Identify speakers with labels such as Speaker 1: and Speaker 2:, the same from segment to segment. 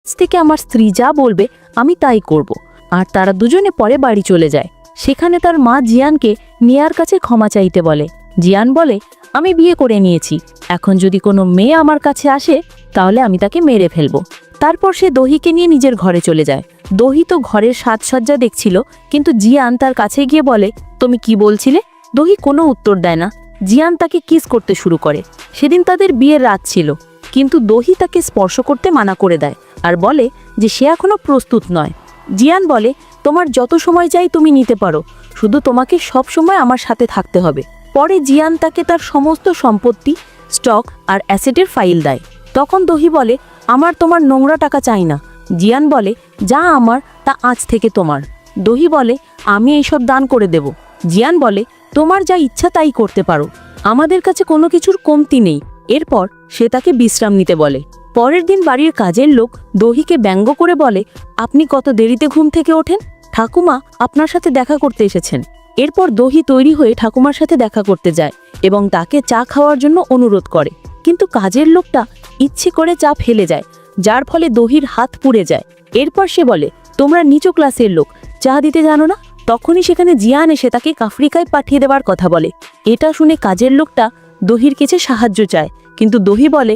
Speaker 1: থেকে আমার স্ত্রী যা বলবে আমি তাই করব। আর তারা দুজনে পরে বাড়ি চলে যায়। সেখানে তার মা জিয়ানকে নিয়ার কাছে ক্ষমা চাইতে বলে। জিয়ান বলে, আমি বিয়ে করে নিয়েছি, এখন যদি কোনো মেয়ে আমার কাছে আসে তাহলে আমি তাকে মেরে ফেলবো। তারপর সে দহিকে নিয়ে নিজের ঘরে চলে যায়। দহি তো ঘরের সাজসজ্জা দেখছিল, কিন্তু জিয়ান তার কাছে গিয়ে বলে, তুমি কি বলছিলে? দহি কোনো উত্তর দেয় না। জিয়ান তাকে কিস করতে শুরু করে। সেদিন তাদের বিয়ের রাত ছিল, কিন্তু দহি তাকে স্পর্শ করতে মানা করে দেয় আর বলে যে সে এখনো প্রস্তুত নয়। জিয়ান বলে, তোমার যত সময় চাই তুমি নিতে পারো, শুধু তোমাকে সব সময় আমার সাথে থাকতে হবে। পরে জিয়ান তাকে তার সমস্ত সম্পত্তি, স্টক আর অ্যাসেটের ফাইল দেয়। তখন দহি বলে, আমার তোমার নোংরা টাকা চাই না। জিয়ান বলে, যা আমার তা আজ থেকে তোমার। দহি বলে, আমি এইসব দান করে দেব। জিয়ান বলে, তোমার যা ইচ্ছা তাই করতে পারো, আমাদের কাছে কোনো কিছুর কমতি নেই। এরপর সে তাকে বিশ্রাম নিতে বলে। পরের দিন বাড়ির কাজের লোক দহিকে ব্যঙ্গ করে বলে, আপনি কত দেরিতে ঘুম থেকে ওঠেন? ঠাকুমা আপনার সাথে দেখা করতে এসেছেন। এরপর দহি তৈরি হয়ে ঠাকুমার সাথে দেখা করতে যায় এবং তাকে চা খাওয়ার জন্য অনুরোধ করে। কিন্তু কাজের লোকটা ইচ্ছে করে চা ফেলে যায়, যার ফলে দহির হাত পুড়ে যায়। এরপর সে বলে, তোমরা নিচু ক্লাসের লোক, চা দিতে জানো না? তখনই সেখানে জিয়ান এসে তাকে আফ্রিকায় পাঠিয়ে দেওয়ার কথা বলে। এটা শুনে কাজের লোকটা দহির কাছে সাহায্য চায়, কিন্তু দহি বলে,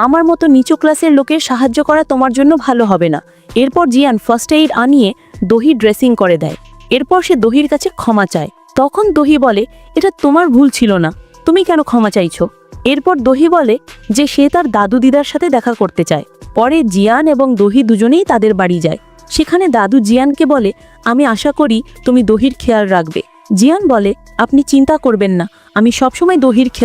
Speaker 1: আমার মতো নিচু ক্লাসের লোকের সাহায্য করা তোমার জন্য ভালো হবে না। এরপর জিয়ান ফার্স্ট এইড আনিয়ে দহি ড্রেসিং করে দেয়। এরপর সে দহির কাছে ক্ষমা চায়। তখন দহি বলে, এটা তোমার ভুল ছিল না, তুমি কেন ক্ষমা চাইছো? এরপর দহি বলে যে সে তার দাদু দিদার সাথে দেখা করতে চায়। পরে জিয়ান এবং দহি দুজনেই তাদের বাড়ি যায়। সেখানে দাদু জিয়ানকে বলে, আমি আশা করি তুমি দহির খেয়াল রাখবে। জিয়ান বলে, আপনি চিন্তা করবেন না, আমি সবসময় দহির খেয়াল